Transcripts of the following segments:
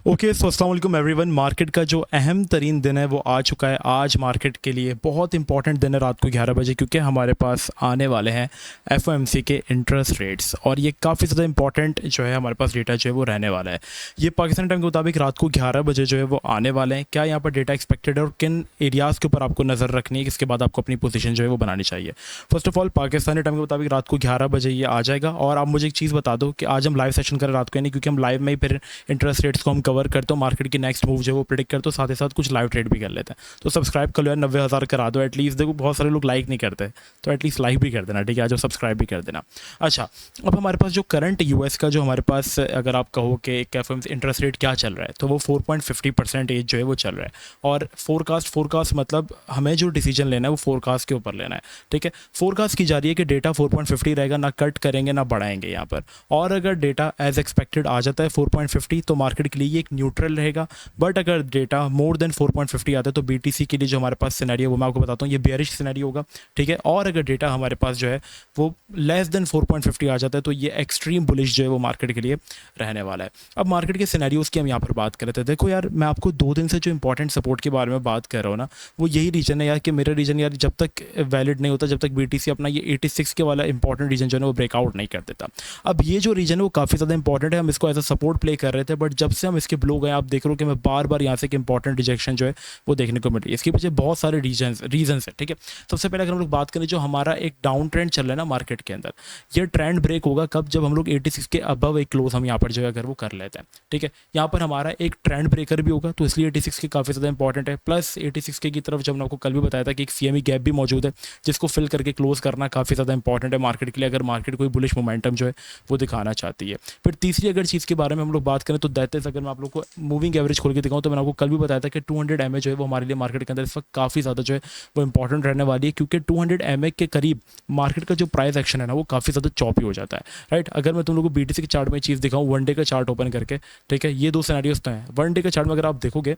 Okay so अस्सलाम वालेकुम everyone. Market का जो अहम तरीन दिन है वो आ चुका है। आज मार्केट के लिए बहुत इंपॉर्टेंट दिन है रात को 11 बजे, क्योंकि हमारे पास आने वाले हैं एफओएमसी के इंटरेस्ट रेट्स, और ये काफ़ी ज़्यादा इंपॉर्टेंट जो है हमारे पास डेटा जो है वो रहने वाला है। ये पाकिस्तान टाइम के मुताबिक रात को 11 बजे जो है वो आने वाले हैं। क्या यहाँ पर डेटा एक्सपेक्टेड है और किन एरियाज़ के ऊपर आपको नज़र रखनी है, इसके बाद आपको अपनी पोजीशन जो है वो बनानी चाहिए। First of all Pakistani time के मुताबिक रात को 11 बजे ये आ जाएगा। और आप मुझे एक चीज़ बता दो कि आज हम लाइव सेशन करें रात को, यानी क्योंकि हम लाइव में ही फिर इंटरेस्ट रेट्स को हम कवर करते हो, मार्केट की नेक्स्ट मूव जो है वो प्रिडिक्ट करते हो, साथ ही साथ कुछ लाइव ट्रेड भी कर लेते हैं। तो सब्सक्राइब कर लो यार, 90,000 करा दो एटलीस्ट। देखो बहुत सारे लोग लाइक नहीं करते, तो एटलीस्ट लाइक भी कर देना, ठीक है। आज सब्सक्राइब भी कर देना। अच्छा, अब हमारे पास जो करंट यूएस का जो हमारे पास, अगर आप कहो कि एक एफओएमसी इंटरेस्ट रेट क्या चल रहा है, तो वो 4.50% जो है वो चल रहा है। और फोरकास्ट मतलब हमें जो डिसीजन लेना है वो फोरकास्ट के ऊपर लेना है, ठीक है। फोरकास्ट की जा रही है कि डेटा 4.50 रहेगा, ना कट करेंगे ना बढ़ाएंगे यहाँ पर। और अगर डेटा एज एक्सपेक्टेड आ जाता है 4.50, तो मार्केट के लिए ये एक न्यूट्रल रहेगा। बट अगर डेटा मोर देन 4.50 आता है, तो बीटीसी के लिए जो हमारे पास सिनेरियो वो मैं आपको बताता हूँ, ये बेयरिश सिनेरियो होगा, ठीक है। और अगर डेटा हमारे पास जो है वो लेस देन 4.50 आ जाता है, तो ये एक्सट्रीम बुलिश जो है वो मार्केट के लिए रहने वाला है। अब मार्केट के सिनेरियोज की हम यहाँ पर बात कर रहे थे। देखो यार, मैं आपको 2 दिन से जो इंपॉर्टेंट सपोर्ट के बारे में बात कर रहा हूँ ना, वो यही रीजन है यार कि मेरा रीजन यार जब तक वैलिड नहीं होता, जब तक बीटीसी अपना ये 86 के वाला इंपॉर्टेंट रीजन जो है वो ब्रेकआउट नहीं कर देता। अब ये जो रीजन है वो काफ़ी ज़्यादा इंपॉर्टेंट है, हम इसको एज अ सपोर्ट प्ले कर रहे थे, बट जब से हम इसके ब्लो गए, आप देख रहे हो कि मैं बार बार यहाँ से एक इंपॉर्टेंट रिजेक्शन जो है वो देखने को मिल रही है। इसके पीछे बहुत सारे रीजंस है, ठीक है। सबसे पहले अगर हम लोग बात करें, जो हमारा एक डाउन ट्रेंड चल रहा है ना मार्केट के अंदर, ये ट्रेंड ब्रेक होगा कब? जब हम लोग 86 के अबव एक क्लोज हम यहाँ पर जो है अगर वो कर लेते हैं, ठीक है। यहाँ पर हमारा एक ट्रेंड ब्रेकर भी होगा, तो इसलिए 86 के काफ़ी ज़्यादा इंपॉर्टेंट है। प्लस 86 के की तरफ जब मैंने आपको कल भी बताया था कि एक सीएमई गैप भी मौजूद है, जिसको फिल करके क्लोज करना काफ़ी ज़्यादा इंपॉर्टेंट है मार्केट के लिए, अगर मार्केट कोई बुलिश मोमेंटम जो है वो दिखाना चाहती है। फिर तीसरी अगर चीज़ के बारे में हम लोग बात करें, तो दैट इज, अगर मैं आप लोग को मूविंग एवरेज खोल के दिखाऊँ, तो मैंने आपको कल भी बताया था कि 200 MA जो है वो हमारे लिए मार्केट के अंदर इस वक्त काफ़ी ज़्यादा जो है वो इंपॉर्टेंट रहने वाली है, क्योंकि 200 MA के करीब मार्केट का जो प्राइस एक्शन है ना वो काफ़ी ज़्यादा चॉपी हो जाता है, राइट। अगर मैं तुम लोग को बीटीसी के चार्ट में चीज़ दिखाऊँ, वन डे का चार्ट ओपन करके, ठीक है, ये 2 सिनेरियोस तो हैं। वन डे के चार्ट में अगर आप देखोगे,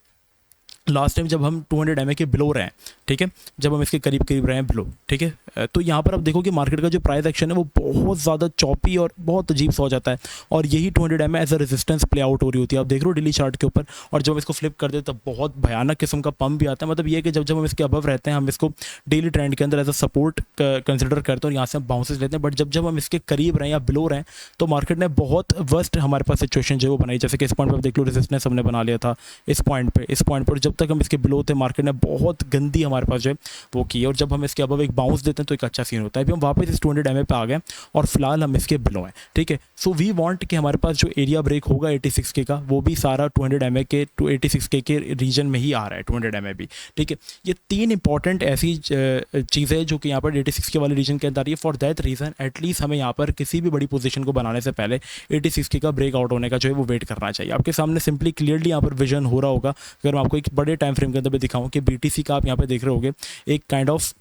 लास्ट टाइम जब हम 200 MA के बिलो रहे हैं, ठीक है, जब हम इसके करीब करीब रहे हैं बिलो, ठीक है, तो यहाँ पर आप देखो कि मार्केट का जो प्राइस एक्शन है वो बहुत ज़्यादा चॉपी और बहुत अजीब सा हो जाता है, और यही 200 MA as a resistance play out हो रही होती है। आप देख रहे हो डेली चार्ट के ऊपर, और जब हम इसको फ्लिप कर देते तब बहुत भयानक किस्म का पम्प भी आता है। मतलब ये है कि जब जब हम इसके अबव रहते हैं, हम इसको डेली ट्रेंड के अंदर एज अ सपोर्ट कंसिडर करते हैं, और यहाँ से हम बाउंसेस लेते हैं। बट जब जब हम इसके करीब रहें या बिलो रहें, तो मार्केट ने बहुत वर्स्ट हमारे पास सिचुएशन जो है वो बनाई। जैसे कि इस पॉइंट पर देख लो, रेजिस्टेंस हमने बना लिया था इस पॉइंट पर, जब तक हम इसके बिलो थे मार्केट ने बहुत गंदी हमारे पास जो है वो की, और जब हम इसके अबव एक बाउंस देते हैं तो एक अच्छा सीन होता है। अभी हम वापस इस 200 MA पे आ गए, और फिलहाल हम इसके बिलो हैं, ठीक है। सो वी वांट कि हमारे पास जो एरिया ब्रेक होगा 86 के का, वो भी सारा 200 MA के 286 के रीजन में ही आ रहा है, 200 MA भी, ठीक है। ये 3 इंपॉर्टेंट ऐसी चीज़ें जो कि यहाँ पर 86 के वाले रीजन के अंदर आ रही है। फॉर दैट रीज़न एटलीस्ट हमें यहाँ पर किसी भी बड़ी पोजीशन को बनाने से पहले 86 के का ब्रेकआउट होने का जो है वो वेट करना चाहिए। आपके सामने सिंपली क्लियरली यहाँ पर विजन हो रहा होगा। अगर मैं आपको एक बड़े टाइम फ्रेम के अंदर भी दिखाऊं कि बीटीसी का आप यहाँ पे देख रहे होगे एक काइंड ऑफ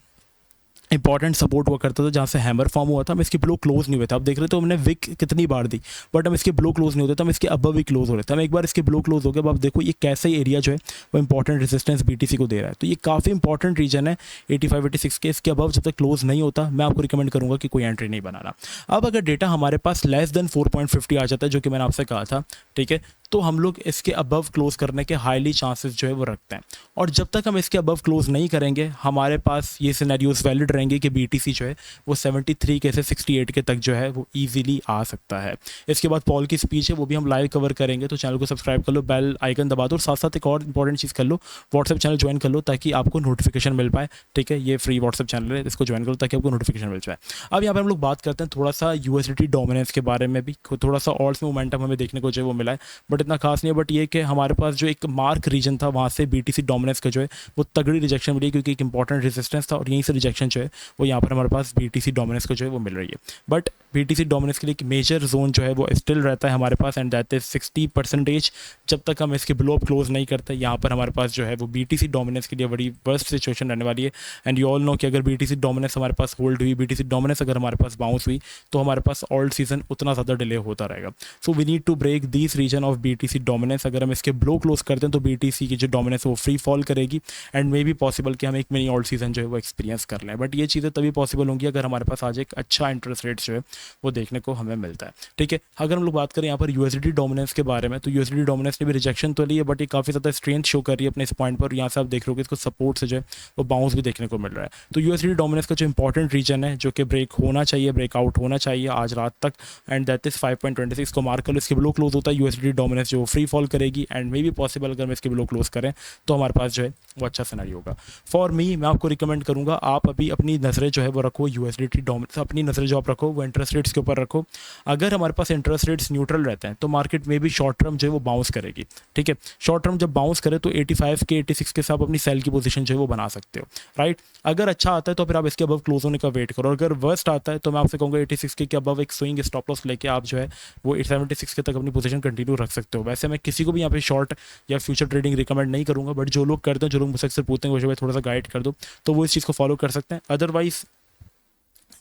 इंपॉर्टेंट सपोर्ट हुआ करता था, जहाँ से हैमर फॉर्म हुआ था, हम इसके ब्लो क्लोज नहीं हुए थे। आप देख रहे तो हमने विक कितनी बार दी, बट हम इसके ब्लो क्लोज नहीं होते थे, हम इसके अबव भी क्लोज हो रहे थे। हम एक बार इसके ब्लो क्लोज हो गए। अब आप देखो ये कैसे एरिया जो है वो इंपॉर्टेंट रेजिस्टेंस बीटीसी को दे रहा है, तो ये काफ़ी इंपॉर्टेंट रीजन है 85-86 के। इसके अबव जब तक क्लोज नहीं होता, मैं आपको रिकमेंड करूँगा कि कोई एंट्री नहीं बनाना। अब अगर डेटा हमारे पास लेस देन 4.50 आ जाता है, जो कि मैंने आपसे कहा था, ठीक है, तो हम लोग इसके अबव क्लोज करने के हाईली चांसेस जो है वो रखते हैं। और जब तक हम इसके अबव क्लोज नहीं करेंगे, हमारे पास ये सिनेरियोस वैलिड रहेंगे कि बीटीसी जो है वो 73 के से 68 के तक जो है वो इजीली आ सकता है। इसके बाद पॉल की स्पीच है, वो भी हम लाइव कवर करेंगे, तो चैनल को सब्सक्राइब कर लो, बेल आइकन दबा दो, और साथ साथ एक और इंपॉर्टेंट चीज़ कर लो, व्हाट्सएप चैनल ज्वाइन कर लो ताकि आपको नोटिफिकेशन मिल पाए, ठीक है। ये फ्री व्हाट्सएप चैनल है, इसको ज्वाइन करो ताकि आपको नोटिफिकेशन मिल जाए। अब यहाँ पर हम लोग बात करते हैं थोड़ा सा यूएसडीटी डोमिनेंस के बारे में भी, थोड़ा सा ऑल्ट्स में मोमेंटम हमें देखने को जो है वो मिला है, बट इतना खास नहीं है। बट ये कि हमारे पास जो एक मार्क रीजन था, वहाँ से बीटीसी डोमिनेंस का जो है वो तगड़ी रिजेक्शन मिली, क्योंकि एक इंपॉर्टेंट रेजिस्टेंस था, और यहीं से रिजेक्शन जो है वो यहाँ पर हमारे पास बीटीसी डोमिनेंस को जो है वो मिल रही है। बट बीटीसी डोमिनेंस के लिए एक मेजर जोन जो है वो स्टिल रहता है हमारे पास, एंड दैट इज 60%। जब तक हम इसके ब्लो अप क्लोज नहीं करते, यहाँ पर हमारे पास जो है वो बीटीसी डोमिनेंस के लिए बड़ी वर्स्ट सिचुएशन रहने वाली है। एंड यू ऑल नो कि अगर बीटीसी डोमिनेंस हमारे पास होल्ड हुई, बीटीसी डोमिनेंस अगर हमारे पास बाउंस हुई, तो हमारे पास ऑल्ट सीजन उतना ज़्यादा डिले होता रहेगा। So we need to break this region of BTC dominance. अगर हम इसके ब्लो क्लोज करते हैं, तो बीटीसी की जो डोमिनेंस है वो फ्री फॉल करेगी, एंड मे बी पॉसिबल कि हम एक मिनी ऑल्ट सीजन जो है वो एक्सपीरियंस कर लें। बट बट ये चीज़ें तभी पॉसिबल होंगी अगर हमारे पास आज एक अच्छा इंटरेस्ट रेट जो है वो देखने को हमें मिलता है। ठीक है, अगर हम लोग बात करें यहाँ पर यूएसडी डोमिनेंस के बारे में, तो यूएसडी डोमिनेंस ने भी रिजेक्शन तो ली है, बट ये काफ़ी ज़्यादा स्ट्रेंथ शो कर रही है अपने इस पॉइंट पर। यहाँ से आप देख रहे हो कि इसको सपोर्ट से जो है वो बाउंस भी देखने को मिल रहा है। तो यूएसडी डोमिनेंस का जो इंपॉर्टेंट रीजन है जो कि ब्रेक होना चाहिए, ब्रेकआउट होना चाहिए आज रात तक, एंड दैट इज 5.26 को मार्क कर लो। इसके बिलो क्लोज होता है यूएसडी डोमिनेंस जो फ्री फॉल करेगी, एंड मे बी पॉसिबल अगर मैं इसके बिलो क्लोज करें तो हमारे पास जो है वो अच्छा सिनेरियो होगा। फॉर मी, मैं आपको रिकमेंड करूँगा आप अभी अपनी नज़रें जो है वो रखो यूएसडी डोमिनेंस, अपनी नज़रें जो आप रखो वो इंटरेस्ट रेट्स के ऊपर रखो। अगर हमारे पास इंटरेस्ट रेट्स न्यूट्रल रहते हैं तो मार्केट में भी शॉर्ट टर्म जो है वो बाउंस करेगी। ठीक है, शॉर्ट टर्म जब बाउंस करे तो 85 के 86 के साथ अपनी सेल की पोजीशन जो है वो बना सकते हो, राइट। अगर अच्छा आता है तो फिर आप इसके अबव क्लोज होने का वेट करो। अगर वर्स्ट आता है तो मैं आपसे कहूँगा 86 के अबव एक स्विंग स्टॉप लॉस लेके आप जो है वो 76 के तक अपनी पोजीशन कंटिन्यू रख सकते हो। वैसे मैं किसी को भी यहाँ पे शॉर्ट या फ्यूचर ट्रेडिंग रिकमेंड नहीं करूँगा, बट जो लोग करते हैं, जो लोग मुझसे अक्सर पूछते हैं, वो थोड़ा सा गाइड कर दो तो वो इस चीज़ को फॉलो कर सकते हैं। अदरवाइज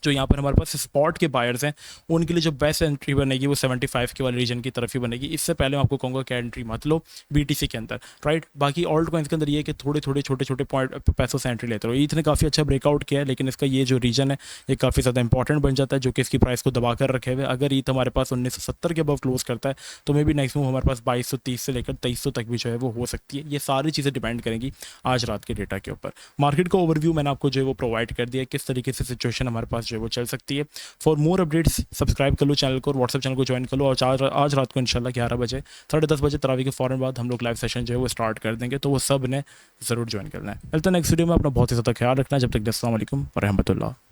जो यहाँ पर हमारे पास स्पॉट के बायर्स हैं उनके लिए जो बेस्ट एंट्री बनेगी वो 75 के वाले रीजन की तरफ ही बनेगी। इससे पहले मैं आपको कहूँगा कि एंट्री मत लो बीटीसी के अंदर, राइट। बाकी ऑल्ट कॉइन्स के अंदर ये है कि थोड़े थोड़े छोटे छोटे पॉइंट पैसों से एंट्री लेते रहो। ईथ ने काफ़ी अच्छा ब्रेकआउट किया है, लेकिन इसका ये जो रीजन है ये काफ़ी ज़्यादा इंपॉर्टेंट बन जाता है, जो कि इसकी प्राइस को दबा कर रखे हुए। अगर ईथ हमारे पास 1970 के अबव क्लोज करता है तो मे बी नेक्स्ट मूव हमारे पास 2230 से लेकर 2300 तक भी जो है वो हो सकती है। ये सारी चीज़ें डिपेंड करेंगी आज रात के डेटा के ऊपर। मार्केट का ओवरव्यू मैंने आपको जो है वो प्रोवाइड कर दिया है, किस तरीके से सिचुएशन हमारे पास जो है वो चल सकती है। फॉर मोर अपडेट्स सब्सक्राइब कर लो चैनल को और व्हाट्सएप चैनल को ज्वाइन कर लो। और आज रात को इंशाल्लाह 11 बजे 10:30 बजे तरावी के फ़ौरन बाद हम लोग लाइव सेशन जो है वो स्टार्ट कर देंगे, तो वो सब ने ज़रूर ज्वाइन करना है। चलते नेक्स्ट वीडियो में अपना बहुत ही ज़्यादा ख्याल रखना। जब तक अस्सलाम वालेकुम व रहमतुल्लाह।